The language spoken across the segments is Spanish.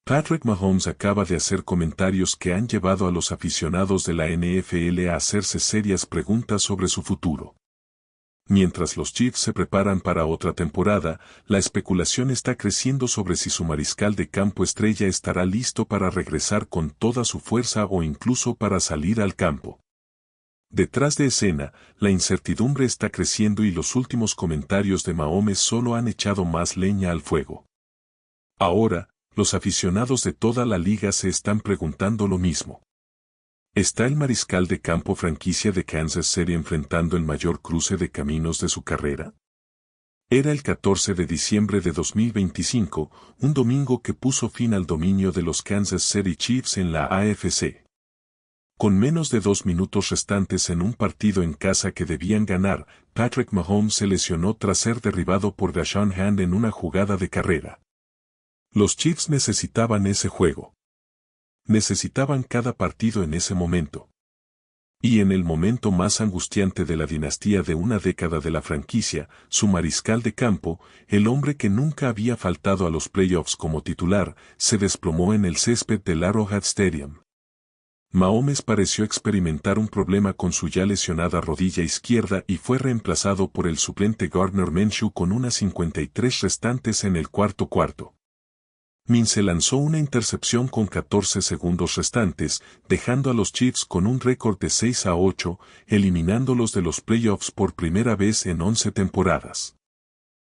Patrick Mahomes acaba de hacer comentarios que han llevado a los aficionados de la NFL a hacerse serias preguntas sobre su futuro. Mientras los Chiefs se preparan para otra temporada, la especulación está creciendo sobre si su mariscal de campo estrella estará listo para regresar con toda su fuerza o incluso para salir al campo. Detrás de escena, la incertidumbre está creciendo y los últimos comentarios de Mahomes solo han echado más leña al fuego. Ahora, los aficionados de toda la liga se están preguntando lo mismo. ¿Está el mariscal de campo franquicia de Kansas City enfrentando el mayor cruce de caminos de su carrera? Era el 14 de diciembre de 2025, un domingo que puso fin al dominio de los Kansas City Chiefs en la AFC. Con menos de 2 minutos restantes en un partido en casa que debían ganar, Patrick Mahomes se lesionó tras ser derribado por Deshaun Hand en una jugada de carrera. Los Chiefs necesitaban ese juego. Necesitaban cada partido en ese momento. Y en el momento más angustiante de la dinastía de una década de la franquicia, su mariscal de campo, el hombre que nunca había faltado a los playoffs como titular, se desplomó en el césped del Arrowhead Stadium. Mahomes pareció experimentar un problema con su ya lesionada rodilla izquierda y fue reemplazado por el suplente Gardner Minshew con unas 53 restantes en el cuarto cuarto. Minshew lanzó una intercepción con 14 segundos restantes, dejando a los Chiefs con un récord de 6-8, eliminándolos de los playoffs por primera vez en 11 temporadas.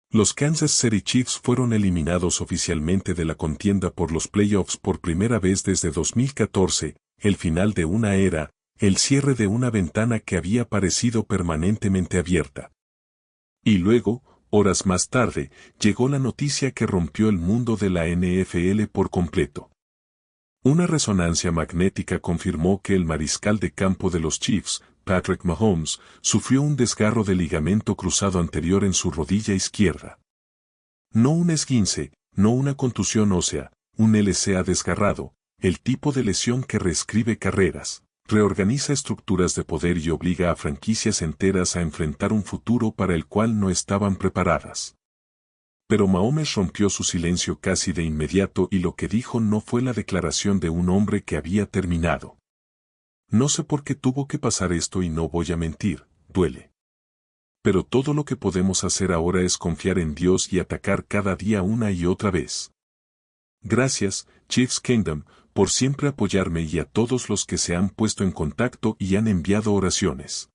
Los Kansas City Chiefs fueron eliminados oficialmente de la contienda por los playoffs por primera vez desde 2014, el final de una era, el cierre de una ventana que había parecido permanentemente abierta. Y luego, horas más tarde, llegó la noticia que rompió el mundo de la NFL por completo. Una resonancia magnética confirmó que el mariscal de campo de los Chiefs, Patrick Mahomes, sufrió un desgarro de ligamento cruzado anterior en su rodilla izquierda. No un esguince, no una contusión ósea, un LCA desgarrado, el tipo de lesión que reescribe carreras, reorganiza estructuras de poder y obliga a franquicias enteras a enfrentar un futuro para el cual no estaban preparadas. Pero Mahomes rompió su silencio casi de inmediato y lo que dijo no fue la declaración de un hombre que había terminado. No sé por qué tuvo que pasar esto y no voy a mentir, duele. Pero todo lo que podemos hacer ahora es confiar en Dios y atacar cada día una y otra vez. Gracias, Chiefs Kingdom, por siempre apoyarme y a todos los que se han puesto en contacto y han enviado oraciones.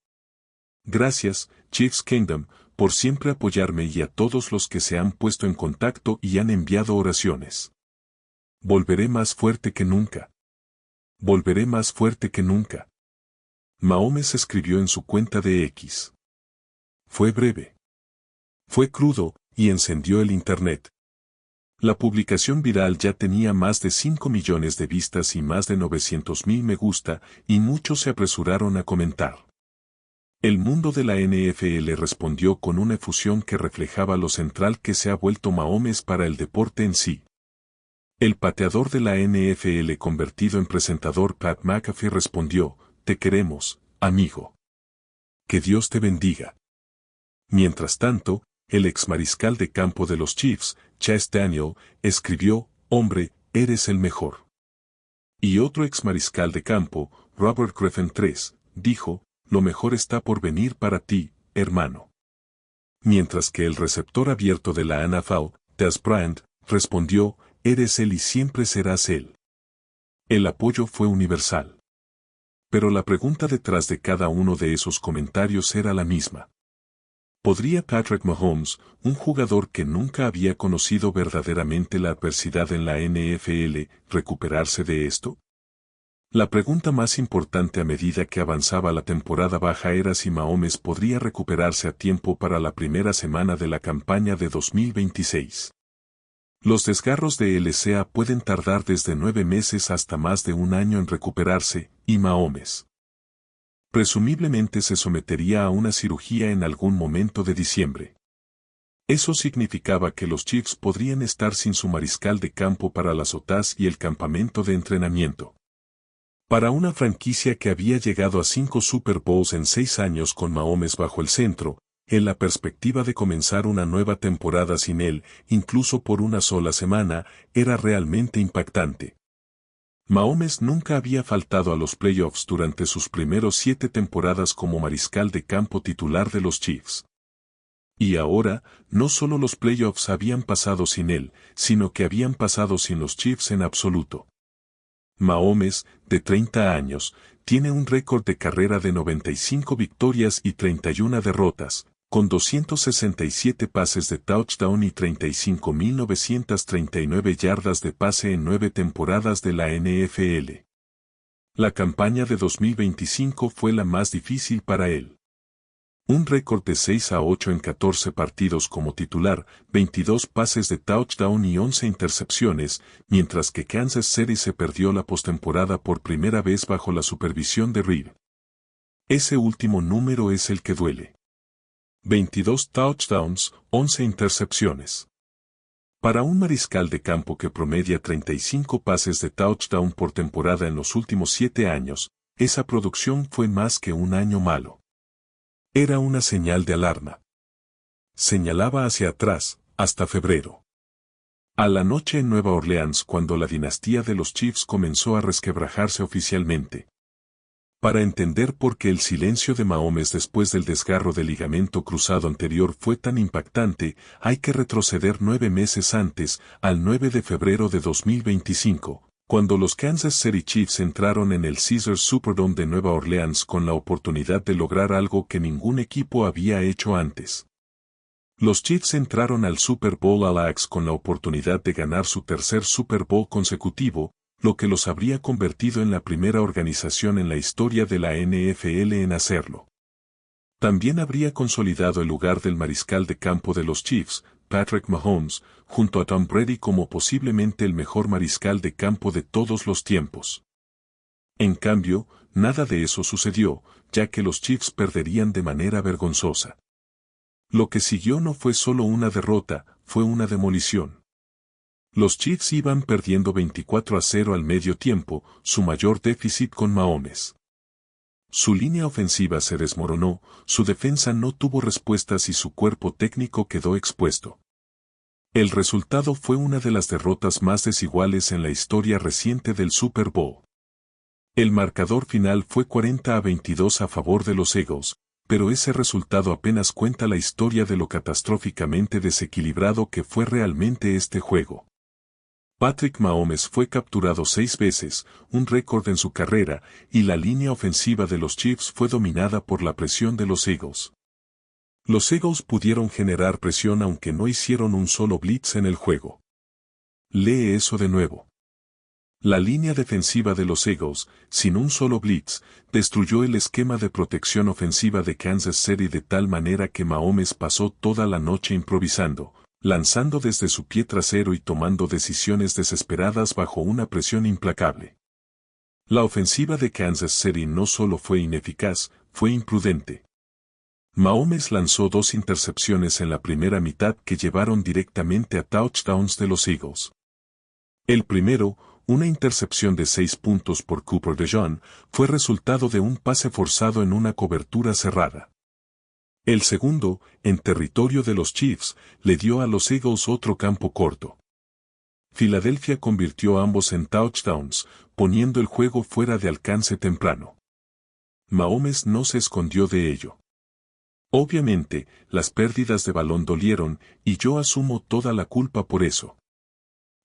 Gracias, Chiefs Kingdom, por siempre apoyarme y a todos los que se han puesto en contacto y han enviado oraciones. Volveré más fuerte que nunca. Volveré más fuerte que nunca. Mahomes escribió en su cuenta de X. Fue breve. Fue crudo, y encendió el Internet. La publicación viral ya tenía más de 5 millones de vistas y más de 900,000 me gusta, y muchos se apresuraron a comentar. El mundo de la NFL respondió con una efusión que reflejaba lo central que se ha vuelto Mahomes para el deporte en sí. El pateador de la NFL convertido en presentador Pat McAfee respondió, «Te queremos, amigo. Que Dios te bendiga». Mientras tanto, el exmariscal de campo de los Chiefs, Chase Daniel, escribió, «Hombre, eres el mejor». Y otro exmariscal de campo, Robert Griffin III, dijo, «Lo mejor está por venir para ti, hermano». Mientras que el receptor abierto de la NFL, Dez Bryant, respondió, «Eres él y siempre serás él». El apoyo fue universal. Pero la pregunta detrás de cada uno de esos comentarios era la misma. ¿Podría Patrick Mahomes, un jugador que nunca había conocido verdaderamente la adversidad en la NFL, recuperarse de esto? La pregunta más importante a medida que avanzaba la temporada baja era si Mahomes podría recuperarse a tiempo para la primera semana de la campaña de 2026. Los desgarros de LCA pueden tardar desde 9 meses hasta más de un año en recuperarse, y Mahomes presumiblemente se sometería a una cirugía en algún momento de diciembre. Eso significaba que los Chiefs podrían estar sin su mariscal de campo para las OTAs y el campamento de entrenamiento. Para una franquicia que había llegado a 5 Super Bowls en 6 años con Mahomes bajo el centro, En la perspectiva de comenzar una nueva temporada sin él, incluso por una sola semana, era realmente impactante. Mahomes nunca había faltado a los playoffs durante sus primeros 7 temporadas como mariscal de campo titular de los Chiefs. Y ahora, no solo los playoffs habían pasado sin él, sino que habían pasado sin los Chiefs en absoluto. Mahomes, de 30 años, tiene un récord de carrera de 95 victorias y 31 derrotas, con 267 pases de touchdown y 35.939 yardas de pase en 9 temporadas de la NFL. La campaña de 2025 fue la más difícil para él. Un récord de 6-8 en 14 partidos como titular, 22 pases de touchdown y 11 intercepciones, mientras que Kansas City se perdió la postemporada por primera vez bajo la supervisión de Reid. Ese último número es el que duele. 22 touchdowns, 11 intercepciones. Para un mariscal de campo que promedia 35 pases de touchdown por temporada en los últimos 7 años, esa producción fue más que un año malo. Era una señal de alarma. Señalaba hacia atrás, hasta febrero. A la noche en Nueva Orleans cuando la dinastía de los Chiefs comenzó a resquebrajarse oficialmente. Para entender por qué el silencio de Mahomes después del desgarro del ligamento cruzado anterior fue tan impactante, hay que retroceder 9 meses antes, al 9 de febrero de 2025, cuando los Kansas City Chiefs entraron en el Caesars Superdome de Nueva Orleans con la oportunidad de lograr algo que ningún equipo había hecho antes. Los Chiefs entraron al Super Bowl All-Access con la oportunidad de ganar su tercer Super Bowl consecutivo, lo que los habría convertido en la primera organización en la historia de la NFL en hacerlo. También habría consolidado el lugar del mariscal de campo de los Chiefs, Patrick Mahomes, junto a Tom Brady como posiblemente el mejor mariscal de campo de todos los tiempos. En cambio, nada de eso sucedió, ya que los Chiefs perderían de manera vergonzosa. Lo que siguió no fue solo una derrota, fue una demolición. Los Chiefs iban perdiendo 24-0 al medio tiempo, su mayor déficit con Mahomes. Su línea ofensiva se desmoronó, su defensa no tuvo respuestas y su cuerpo técnico quedó expuesto. El resultado fue una de las derrotas más desiguales en la historia reciente del Super Bowl. El marcador final fue 40-22 a favor de los Eagles, pero ese resultado apenas cuenta la historia de lo catastróficamente desequilibrado que fue realmente este juego. Patrick Mahomes fue capturado 6 veces, un récord en su carrera, y la línea ofensiva de los Chiefs fue dominada por la presión de los Eagles. Los Eagles pudieron generar presión aunque no hicieron un solo blitz en el juego. Lee eso de nuevo. La línea defensiva de los Eagles, sin un solo blitz, destruyó el esquema de protección ofensiva de Kansas City de tal manera que Mahomes pasó toda la noche improvisando, lanzando desde su pie trasero y tomando decisiones desesperadas bajo una presión implacable. La ofensiva de Kansas City no solo fue ineficaz, fue imprudente. Mahomes lanzó 2 intercepciones en la primera mitad que llevaron directamente a touchdowns de los Eagles. El primero, una intercepción de 6 puntos por Cooper DeJean, fue resultado de un pase forzado en una cobertura cerrada. El segundo, en territorio de los Chiefs, le dio a los Eagles otro campo corto. Filadelfia convirtió ambos en touchdowns, poniendo el juego fuera de alcance temprano. Mahomes no se escondió de ello. Obviamente, las pérdidas de balón dolieron, y yo asumo toda la culpa por eso.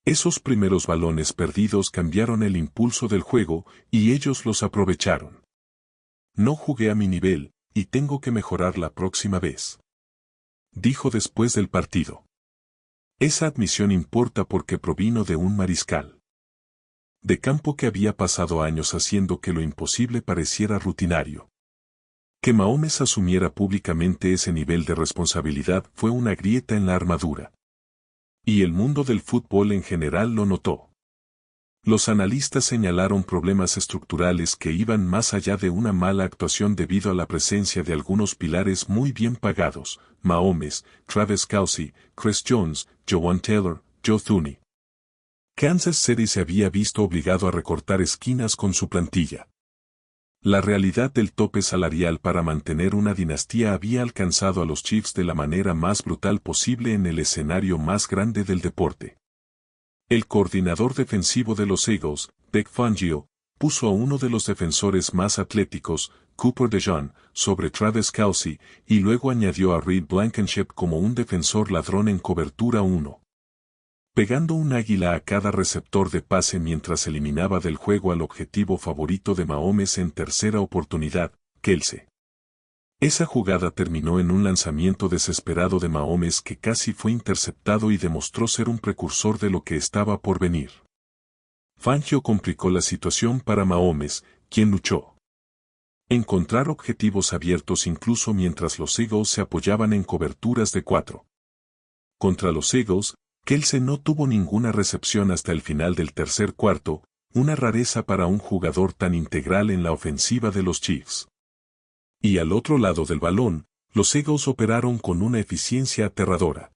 Esos primeros balones perdidos cambiaron el impulso del juego, y ellos los aprovecharon. No jugué a mi nivel, y tengo que mejorar la próxima vez. Dijo después del partido. Esa admisión importa porque provino de un mariscal de campo que había pasado años haciendo que lo imposible pareciera rutinario. Que Mahomes asumiera públicamente ese nivel de responsabilidad fue una grieta en la armadura. Y el mundo del fútbol en general lo notó. Los analistas señalaron problemas estructurales que iban más allá de una mala actuación debido a la presencia de algunos pilares muy bien pagados, Mahomes, Travis Kelce, Chris Jones, Jawaan Taylor, Joe Thuney. Kansas City se había visto obligado a recortar esquinas con su plantilla. La realidad del tope salarial para mantener una dinastía había alcanzado a los Chiefs de la manera más brutal posible en el escenario más grande del deporte. El coordinador defensivo de los Eagles, Vic Fangio, puso a uno de los defensores más atléticos, Cooper DeJean, sobre Travis Kelce, y luego añadió a Reed Blankenship como un defensor ladrón en cobertura 1. Pegando un águila a cada receptor de pase mientras eliminaba del juego al objetivo favorito de Mahomes en tercera oportunidad, Kelce. Esa jugada terminó en un lanzamiento desesperado de Mahomes que casi fue interceptado y demostró ser un precursor de lo que estaba por venir. Fangio complicó la situación para Mahomes, quien luchó. Encontrar objetivos abiertos incluso mientras los Eagles se apoyaban en coberturas de 4. Contra los Eagles, Kelce no tuvo ninguna recepción hasta el final del tercer cuarto, una rareza para un jugador tan integral en la ofensiva de los Chiefs. Y al otro lado del balón, los Eagles operaron con una eficiencia aterradora.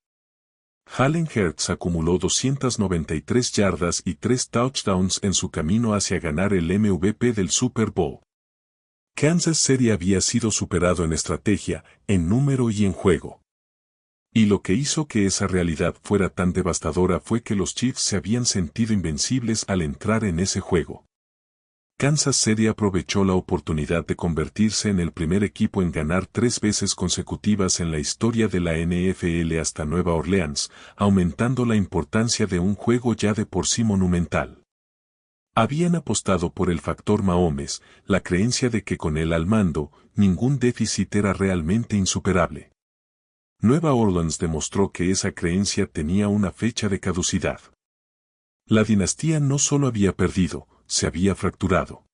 Jalen Hurts acumuló 293 yardas y 3 touchdowns en su camino hacia ganar el MVP del Super Bowl. Kansas City había sido superado en estrategia, en número y en juego. Y lo que hizo que esa realidad fuera tan devastadora fue que los Chiefs se habían sentido invencibles al entrar en ese juego. Kansas City aprovechó la oportunidad de convertirse en el primer equipo en ganar 3 veces consecutivas en la historia de la NFL hasta Nueva Orleans, aumentando la importancia de un juego ya de por sí monumental. Habían apostado por el factor Mahomes, la creencia de que con él al mando, ningún déficit era realmente insuperable. Nueva Orleans demostró que esa creencia tenía una fecha de caducidad. La dinastía no solo había perdido, se había fracturado.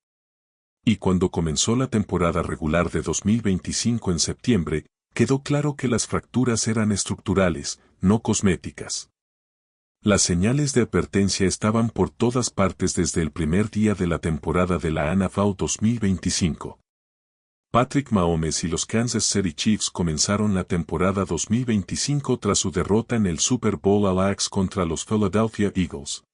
Y cuando comenzó la temporada regular de 2025 en septiembre, quedó claro que las fracturas eran estructurales, no cosméticas. Las señales de advertencia estaban por todas partes desde el primer día de la temporada de la NFL 2025. Patrick Mahomes y los Kansas City Chiefs comenzaron la temporada 2025 tras su derrota en el Super Bowl All-Access contra los Philadelphia Eagles.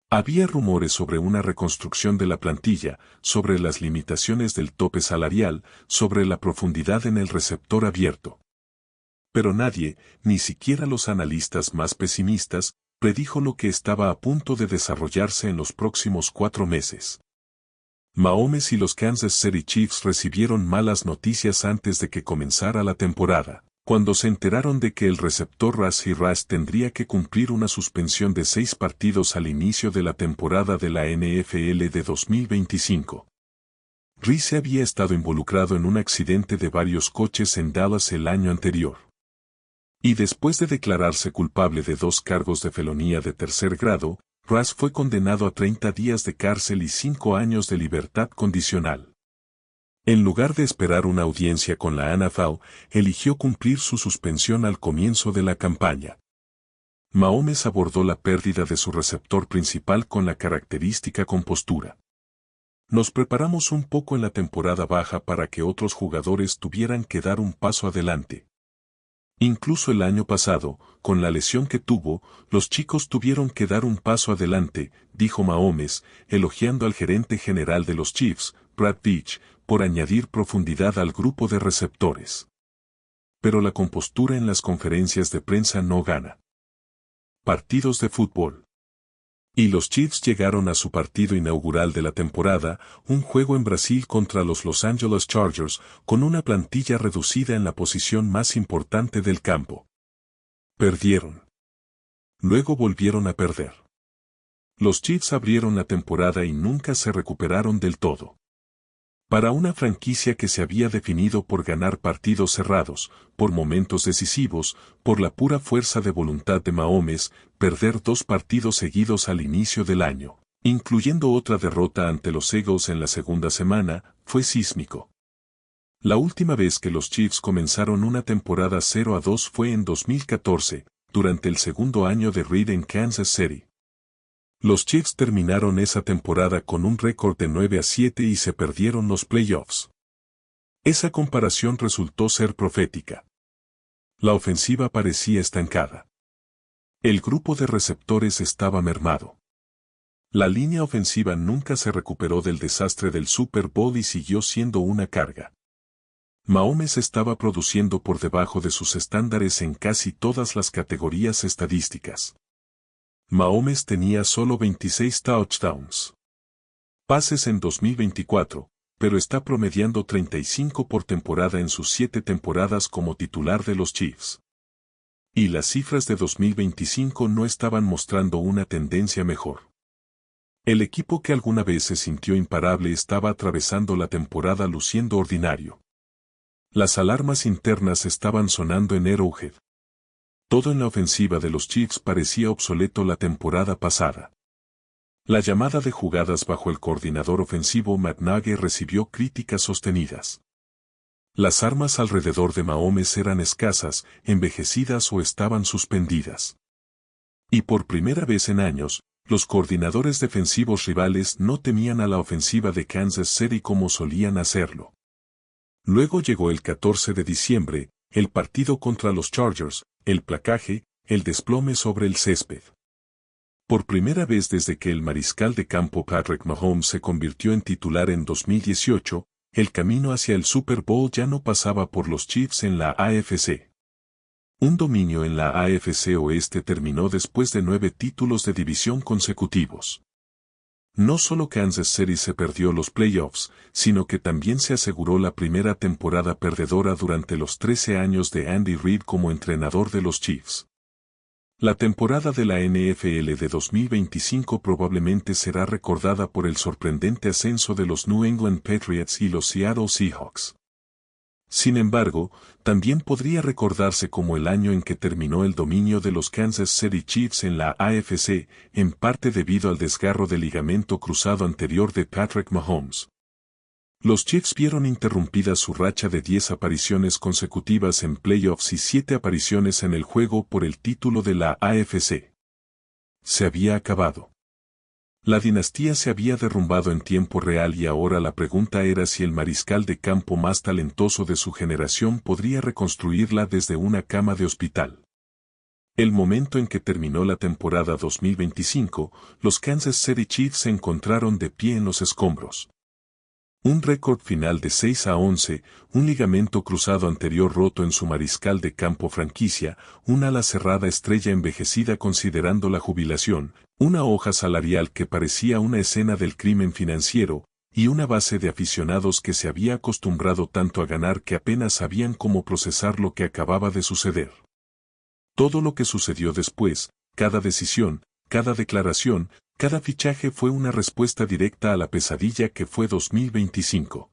Había rumores sobre una reconstrucción de la plantilla, sobre las limitaciones del tope salarial, sobre la profundidad en el receptor abierto. Pero nadie, ni siquiera los analistas más pesimistas, predijo lo que estaba a punto de desarrollarse en los próximos 4 meses. Mahomes y los Kansas City Chiefs recibieron malas noticias antes de que comenzara la temporada, cuando se enteraron de que el receptor Rasheed Rice tendría que cumplir una suspensión de 6 partidos al inicio de la temporada de la NFL de 2025. Rice había estado involucrado en un accidente de varios coches en Dallas el año anterior. Y después de declararse culpable de 2 cargos de felonía de tercer grado, Rice fue condenado a 30 días de cárcel y 5 años de libertad condicional. En lugar de esperar una audiencia con la NFL, eligió cumplir su suspensión al comienzo de la campaña. Mahomes abordó la pérdida de su receptor principal con la característica compostura. Nos preparamos un poco en la temporada baja para que otros jugadores tuvieran que dar un paso adelante. Incluso el año pasado, con la lesión que tuvo, los chicos tuvieron que dar un paso adelante, dijo Mahomes, elogiando al gerente general de los Chiefs, Brad Veach, por añadir profundidad al grupo de receptores. Pero la compostura en las conferencias de prensa no gana. Partidos de fútbol. Y los Chiefs llegaron a su partido inaugural de la temporada, un juego en Brasil contra los Los Angeles Chargers, con una plantilla reducida en la posición más importante del campo. Perdieron. Luego volvieron a perder. Los Chiefs abrieron la temporada y nunca se recuperaron del todo. Para una franquicia que se había definido por ganar partidos cerrados, por momentos decisivos, por la pura fuerza de voluntad de Mahomes, perder 2 partidos seguidos al inicio del año, incluyendo otra derrota ante los Eagles en la segunda semana, fue sísmico. La última vez que los Chiefs comenzaron una temporada 0-2 fue en 2014, durante el segundo año de Reid en Kansas City. Los Chiefs terminaron esa temporada con un récord de 9-7 y se perdieron los playoffs. Esa comparación resultó ser profética. La ofensiva parecía estancada. El grupo de receptores estaba mermado. La línea ofensiva nunca se recuperó del desastre del Super Bowl y siguió siendo una carga. Mahomes estaba produciendo por debajo de sus estándares en casi todas las categorías estadísticas. Mahomes tenía solo 26 touchdowns pases en 2024, pero está promediando 35 por temporada en sus 7 temporadas como titular de los Chiefs. Y las cifras de 2025 no estaban mostrando una tendencia mejor. El equipo que alguna vez se sintió imparable estaba atravesando la temporada luciendo ordinario. Las alarmas internas estaban sonando en Arrowhead. Todo en la ofensiva de los Chiefs parecía obsoleto la temporada pasada. La llamada de jugadas bajo el coordinador ofensivo Matt Nagy recibió críticas sostenidas. Las armas alrededor de Mahomes eran escasas, envejecidas o estaban suspendidas. Y por primera vez en años, los coordinadores defensivos rivales no temían a la ofensiva de Kansas City como solían hacerlo. Luego llegó el 14 de diciembre, el partido contra los Chargers, el placaje, el desplome sobre el césped. Por primera vez desde que el mariscal de campo Patrick Mahomes se convirtió en titular en 2018, el camino hacia el Super Bowl ya no pasaba por los Chiefs en la AFC. Un dominio en la AFC Oeste terminó después de 9 títulos de división consecutivos. No solo Kansas City se perdió los playoffs, sino que también se aseguró la primera temporada perdedora durante los 13 años de Andy Reid como entrenador de los Chiefs. La temporada de la NFL de 2025 probablemente será recordada por el sorprendente ascenso de los New England Patriots y los Seattle Seahawks. Sin embargo, también podría recordarse como el año en que terminó el dominio de los Kansas City Chiefs en la AFC, en parte debido al desgarro del ligamento cruzado anterior de Patrick Mahomes. Los Chiefs vieron interrumpida su racha de 10 apariciones consecutivas en playoffs y 7 apariciones en el juego por el título de la AFC. Se había acabado. La dinastía se había derrumbado en tiempo real y ahora la pregunta era si el mariscal de campo más talentoso de su generación podría reconstruirla desde una cama de hospital. El momento en que terminó la temporada 2025, los Kansas City Chiefs se encontraron de pie en los escombros. Un récord final de 6-11, un ligamento cruzado anterior roto en su mariscal de campo franquicia, una ala cerrada estrella envejecida considerando la jubilación, una hoja salarial que parecía una escena del crimen financiero, y una base de aficionados que se había acostumbrado tanto a ganar que apenas sabían cómo procesar lo que acababa de suceder. Todo lo que sucedió después, cada decisión, cada declaración, cada fichaje fue una respuesta directa a la pesadilla que fue 2025.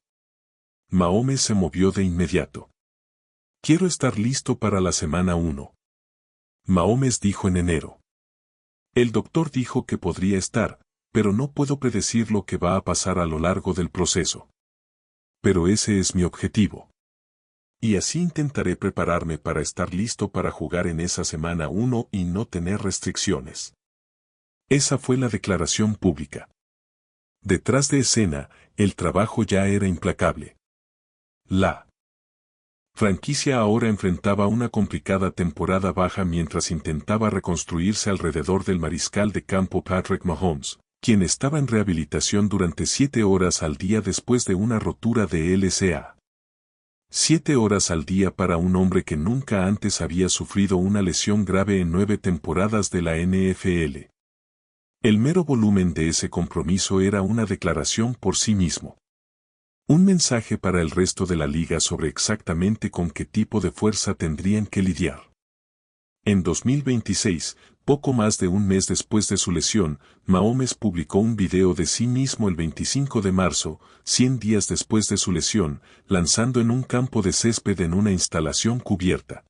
Mahomes se movió de inmediato. Quiero estar listo para la semana 1. Mahomes dijo en enero. El doctor dijo que podría estar, pero no puedo predecir lo que va a pasar a lo largo del proceso. Pero ese es mi objetivo. Y así intentaré prepararme para estar listo para jugar en esa semana 1 y no tener restricciones. Esa fue la declaración pública. Detrás de escena, el trabajo ya era implacable. La franquicia ahora enfrentaba una complicada temporada baja mientras intentaba reconstruirse alrededor del mariscal de campo Patrick Mahomes, quien estaba en rehabilitación durante 7 horas al día después de una rotura de LCA. 7 horas al día para un hombre que nunca antes había sufrido una lesión grave en 9 temporadas de la NFL. El mero volumen de ese compromiso era una declaración por sí mismo. Un mensaje para el resto de la liga sobre exactamente con qué tipo de fuerza tendrían que lidiar. En 2026, poco más de un mes después de su lesión, Mahomes publicó un video de sí mismo el 25 de marzo, 100 días después de su lesión, lanzando en un campo de césped en una instalación cubierta.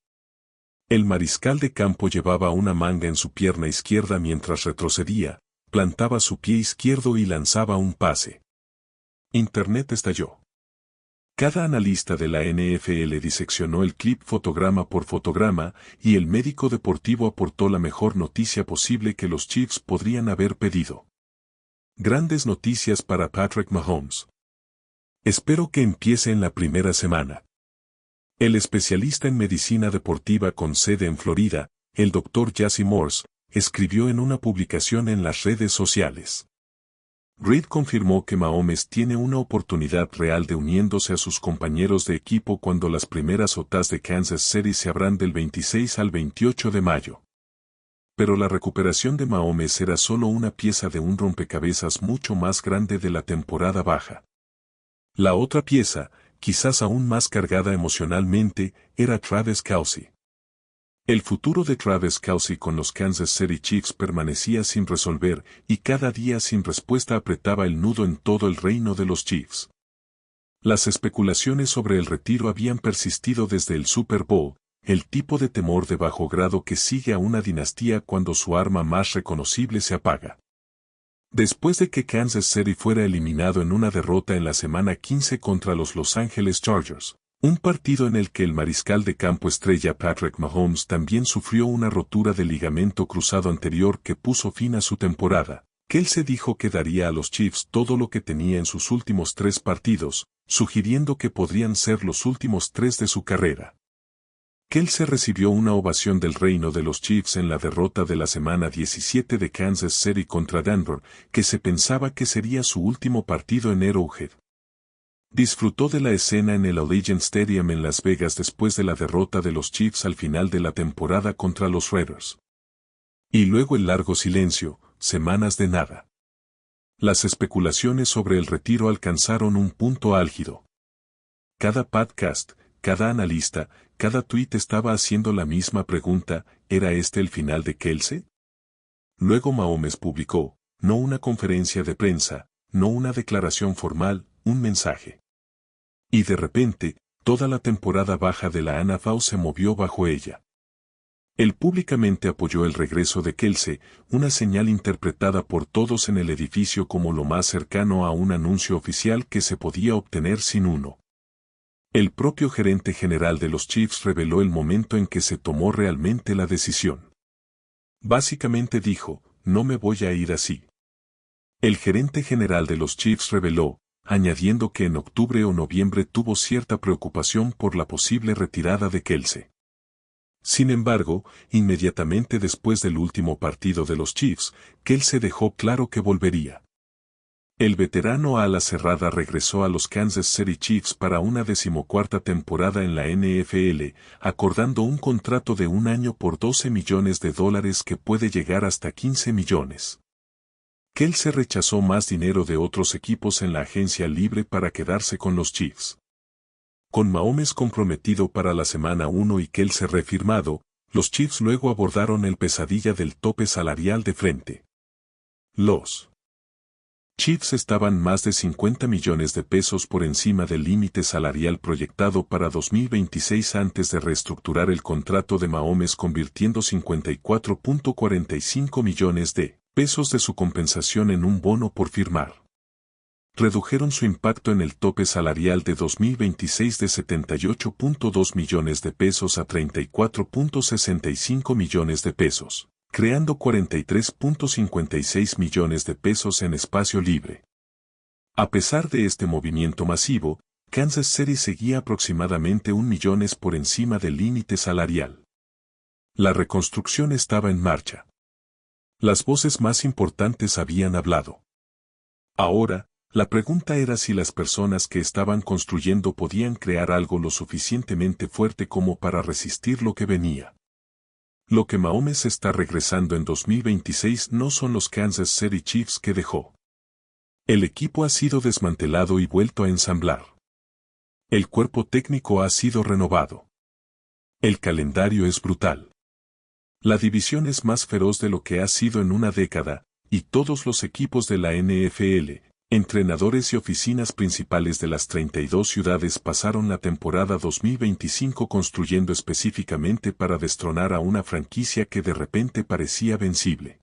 El mariscal de campo llevaba una manga en su pierna izquierda mientras retrocedía, plantaba su pie izquierdo y lanzaba un pase. Internet estalló. Cada analista de la NFL diseccionó el clip fotograma por fotograma y el médico deportivo aportó la mejor noticia posible que los Chiefs podrían haber pedido. Grandes noticias para Patrick Mahomes. Espero que empiece en la primera semana. El especialista en medicina deportiva con sede en Florida, el Dr. Jesse Morse, escribió en una publicación en las redes sociales. Reid confirmó que Mahomes tiene una oportunidad real de uniéndose a sus compañeros de equipo cuando las primeras OTAs de Kansas City se abran del 26 al 28 de mayo. Pero la recuperación de Mahomes era solo una pieza de un rompecabezas mucho más grande de la temporada baja. La otra pieza, quizás aún más cargada emocionalmente, era Travis Kelce. El futuro de Travis Kelce con los Kansas City Chiefs permanecía sin resolver y cada día sin respuesta apretaba el nudo en todo el reino de los Chiefs. Las especulaciones sobre el retiro habían persistido desde el Super Bowl, el tipo de temor de bajo grado que sigue a una dinastía cuando su arma más reconocible se apaga. Después de que Kansas City fuera eliminado en una derrota en la semana 15 contra los Los Angeles Chargers, un partido en el que el mariscal de campo estrella Patrick Mahomes también sufrió una rotura de ligamento cruzado anterior que puso fin a su temporada, Kelce dijo que daría a los Chiefs todo lo que tenía en sus últimos 3 partidos, sugiriendo que podrían ser los últimos 3 de su carrera. Kelce recibió una ovación del reino de los Chiefs en la derrota de la semana 17 de Kansas City contra Denver, que se pensaba que sería su último partido en Arrowhead. Disfrutó de la escena en el Allegiant Stadium en Las Vegas después de la derrota de los Chiefs al final de la temporada contra los Raiders. Y luego el largo silencio, semanas de nada. Las especulaciones sobre el retiro alcanzaron un punto álgido. Cada podcast, cada analista, cada tuit estaba haciendo la misma pregunta, ¿era este el final de Kelce? Luego Mahomes publicó, no una conferencia de prensa, no una declaración formal, un mensaje. Y de repente, toda la temporada baja de la NFL se movió bajo ella. Él públicamente apoyó el regreso de Kelce, una señal interpretada por todos en el edificio como lo más cercano a un anuncio oficial que se podía obtener sin uno. El propio gerente general de los Chiefs reveló el momento en que se tomó realmente la decisión. Básicamente dijo, no me voy a ir así. El gerente general de los Chiefs reveló, añadiendo que en octubre o noviembre tuvo cierta preocupación por la posible retirada de Kelce. Sin embargo, inmediatamente después del último partido de los Chiefs, Kelce dejó claro que volvería. El veterano ala cerrada regresó a los Kansas City Chiefs para una 14ª temporada en la NFL, acordando un contrato de un año por $12 millones que puede llegar hasta 15 millones. Kelce rechazó más dinero de otros equipos en la agencia libre para quedarse con los Chiefs. Con Mahomes comprometido para la semana 1 y Kelce refirmado, los Chiefs luego abordaron el pesadilla del tope salarial de frente. Los Chiefs estaban más de 50 millones de pesos por encima del límite salarial proyectado para 2026 antes de reestructurar el contrato de Mahomes, convirtiendo 54.45 millones de pesos de su compensación en un bono por firmar. Redujeron su impacto en el tope salarial de 2026 de 78.2 millones de pesos a 34.65 millones de pesos, creando 43.56 millones de pesos en espacio libre. A pesar de este movimiento masivo, Kansas City seguía aproximadamente $1 millón por encima del límite salarial. La reconstrucción estaba en marcha. Las voces más importantes habían hablado. Ahora, la pregunta era si las personas que estaban construyendo podían crear algo lo suficientemente fuerte como para resistir lo que venía. Lo que Mahomes está regresando en 2026 no son los Kansas City Chiefs que dejó. El equipo ha sido desmantelado y vuelto a ensamblar. El cuerpo técnico ha sido renovado. El calendario es brutal. La división es más feroz de lo que ha sido en una década, y todos los equipos de la NFL, entrenadores y oficinas principales de las 32 ciudades pasaron la temporada 2025 construyendo específicamente para destronar a una franquicia que de repente parecía vencible.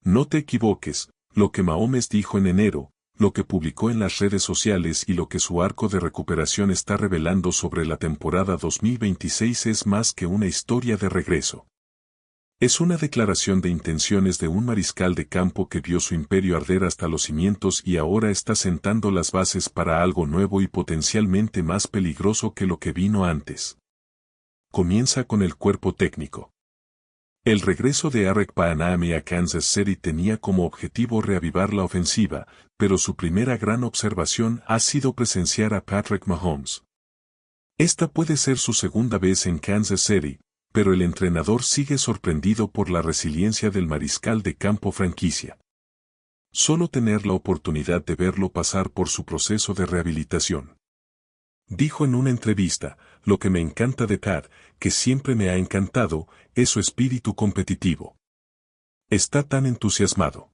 No te equivoques, lo que Mahomes dijo en enero, lo que publicó en las redes sociales y lo que su arco de recuperación está revelando sobre la temporada 2026 es más que una historia de regreso. Es una declaración de intenciones de un mariscal de campo que vio su imperio arder hasta los cimientos y ahora está sentando las bases para algo nuevo y potencialmente más peligroso que lo que vino antes. Comienza con el cuerpo técnico. El regreso de Eric Bieniemy a Kansas City tenía como objetivo reavivar la ofensiva, pero su primera gran observación ha sido presenciar a Patrick Mahomes. Esta puede ser su segunda vez en Kansas City, pero el entrenador sigue sorprendido por la resiliencia del mariscal de campo franquicia. Solo tener la oportunidad de verlo pasar por su proceso de rehabilitación. Dijo en una entrevista, lo que me encanta de Pat, que siempre me ha encantado, es su espíritu competitivo. Está tan entusiasmado.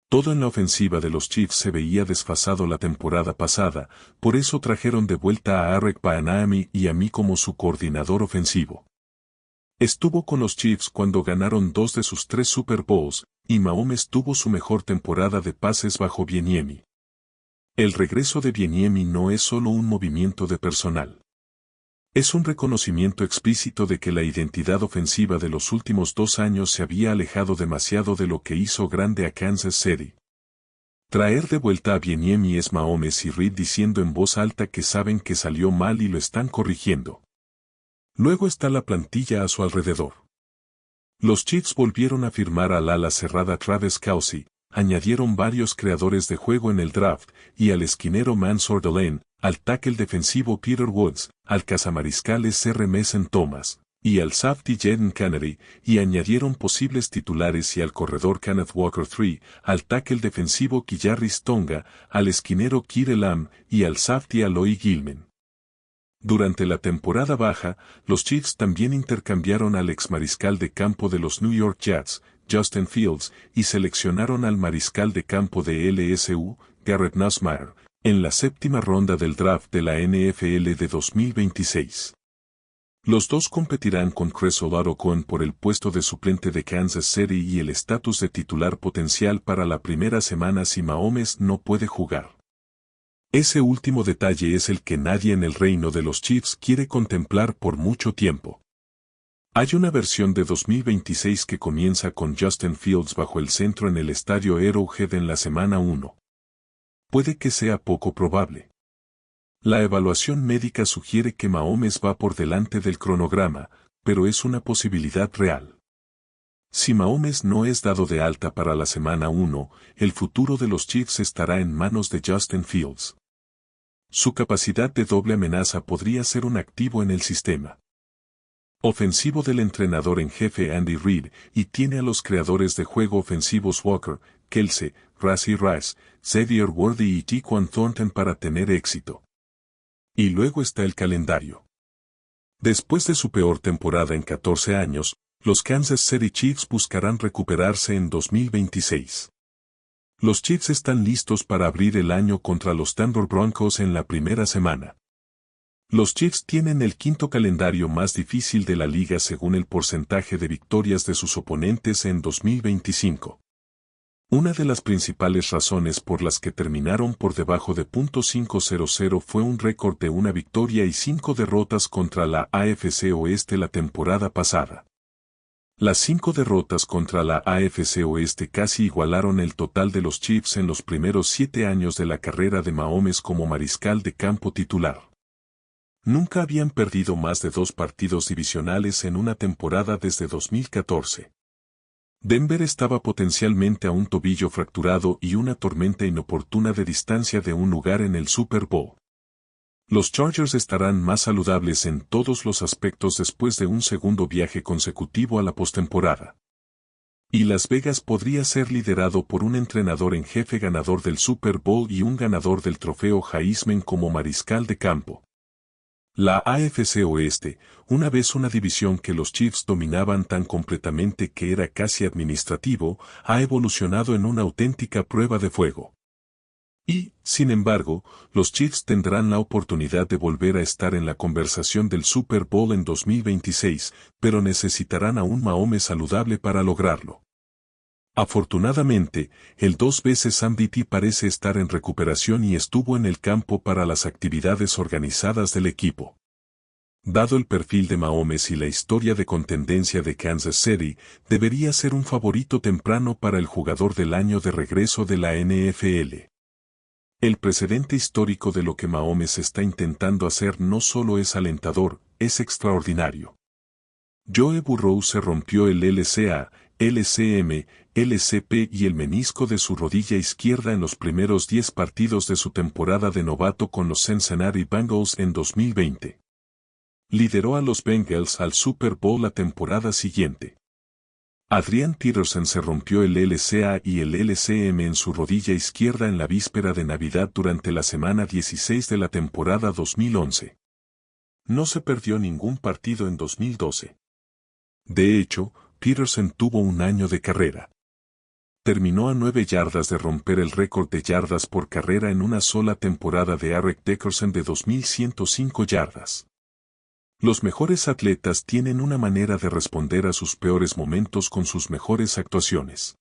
Todo en la ofensiva de los Chiefs se veía desfasado la temporada pasada, por eso trajeron de vuelta a Eric Bieniemy y a mí como su coordinador ofensivo. Estuvo con los Chiefs cuando ganaron 2 de sus 3 Super Bowls, y Mahomes tuvo su mejor temporada de pases bajo Bieniemy. El regreso de Bieniemy no es solo un movimiento de personal. Es un reconocimiento explícito de que la identidad ofensiva de los últimos 2 años se había alejado demasiado de lo que hizo grande a Kansas City. Traer de vuelta a Bieniemy es Mahomes y Reid diciendo en voz alta que saben que salió mal y lo están corrigiendo. Luego está la plantilla a su alrededor. Los Chiefs volvieron a firmar al ala cerrada Travis Kelce, añadieron varios creadores de juego en el draft, y al esquinero Mansour Delane, al tackle defensivo Peter Woods, al cazamariscales R. Mason Thomas, y al safety Jaden Kennedy, y añadieron posibles titulares y al corredor Kenneth Walker III, al tackle defensivo Kijaris Tonga, al esquinero Kire Lamb, y al safety Aloy Gilman. Durante la temporada baja, los Chiefs también intercambiaron al ex mariscal de campo de los New York Jets, Justin Fields, y seleccionaron al mariscal de campo de LSU, Garrett Nussmeier, en la 7ª ronda del draft de la NFL de 2026. Los dos competirán con Chris Olave por el puesto de suplente de Kansas City y el estatus de titular potencial para la primera semana si Mahomes no puede jugar. Ese último detalle es el que nadie en el reino de los Chiefs quiere contemplar por mucho tiempo. Hay una versión de 2026 que comienza con Justin Fields bajo el centro en el estadio Arrowhead en la semana 1. Puede que sea poco probable. La evaluación médica sugiere que Mahomes va por delante del cronograma, pero es una posibilidad real. Si Mahomes no es dado de alta para la semana 1, el futuro de los Chiefs estará en manos de Justin Fields. Su capacidad de doble amenaza podría ser un activo en el sistema ofensivo del entrenador en jefe Andy Reid, y tiene a los creadores de juego ofensivos Walker, Kelce, Rashee Rice, Xavier Worthy y Tyquan Thornton para tener éxito. Y luego está el calendario. Después de su peor temporada en 14 años, los Kansas City Chiefs buscarán recuperarse en 2026. Los Chiefs están listos para abrir el año contra los Denver Broncos en la primera semana. Los Chiefs tienen el 5º calendario más difícil de la liga según el porcentaje de victorias de sus oponentes en 2025. Una de las principales razones por las que terminaron por debajo de .500 fue un récord de 1 victoria y 5 derrotas contra la AFC Oeste la temporada pasada. Las 5 derrotas contra la AFC Oeste casi igualaron el total de los Chiefs en los primeros 7 años de la carrera de Mahomes como mariscal de campo titular. Nunca habían perdido más de 2 partidos divisionales en una temporada desde 2014. Denver estaba potencialmente a un tobillo fracturado y una tormenta inoportuna de distancia de un lugar en el Super Bowl. Los Chargers estarán más saludables en todos los aspectos después de un segundo viaje consecutivo a la postemporada. Y Las Vegas podría ser liderado por un entrenador en jefe ganador del Super Bowl y un ganador del trofeo Heisman como mariscal de campo. La AFC Oeste, una vez una división que los Chiefs dominaban tan completamente que era casi administrativo, ha evolucionado en una auténtica prueba de fuego. Y, sin embargo, los Chiefs tendrán la oportunidad de volver a estar en la conversación del Super Bowl en 2026, pero necesitarán a un Mahomes saludable para lograrlo. Afortunadamente, el 2 veces MVP parece estar en recuperación y estuvo en el campo para las actividades organizadas del equipo. Dado el perfil de Mahomes y la historia de contendencia de Kansas City, debería ser un favorito temprano para el jugador del año de regreso de la NFL. El precedente histórico de lo que Mahomes está intentando hacer no solo es alentador, es extraordinario. Joe Burrow se rompió el LCA, LCM, LCP y el menisco de su rodilla izquierda en los primeros 10 partidos de su temporada de novato con los Cincinnati Bengals en 2020. Lideró a los Bengals al Super Bowl la temporada siguiente. Adrian Peterson se rompió el LCA y el LCM en su rodilla izquierda en la víspera de Navidad durante la semana 16 de la temporada 2011. No se perdió ningún partido en 2012. De hecho, Peterson tuvo un año de carrera. Terminó a 9 yardas de romper el récord de yardas por carrera en una sola temporada de Eric Dickerson de 2.105 yardas. Los mejores atletas tienen una manera de responder a sus peores momentos con sus mejores actuaciones.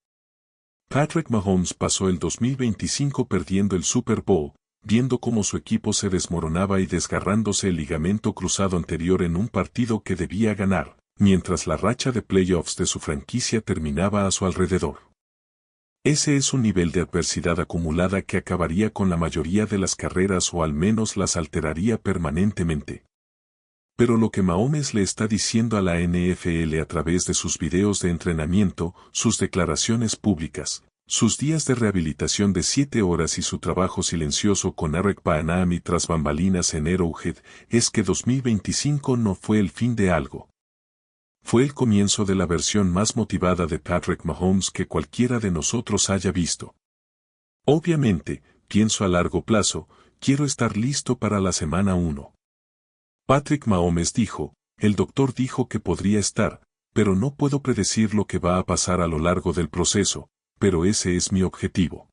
Patrick Mahomes pasó el 2025 perdiendo el Super Bowl, viendo cómo su equipo se desmoronaba y desgarrándose el ligamento cruzado anterior en un partido que debía ganar, mientras la racha de playoffs de su franquicia terminaba a su alrededor. Ese es un nivel de adversidad acumulada que acabaría con la mayoría de las carreras o al menos las alteraría permanentemente. Pero lo que Mahomes le está diciendo a la NFL a través de sus videos de entrenamiento, sus declaraciones públicas, sus días de rehabilitación de 7 horas y su trabajo silencioso con Eric Bieniemy tras bambalinas en Arrowhead, es que 2025 no fue el fin de algo. Fue el comienzo de la versión más motivada de Patrick Mahomes que cualquiera de nosotros haya visto. Obviamente, pienso a largo plazo, quiero estar listo para la semana 1. Patrick Mahomes dijo, el doctor dijo que podría estar, pero no puedo predecir lo que va a pasar a lo largo del proceso, pero ese es mi objetivo.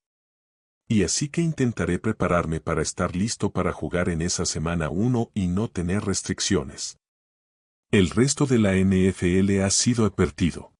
Y así que intentaré prepararme para estar listo para jugar en esa semana 1 y no tener restricciones. El resto de la NFL ha sido advertido.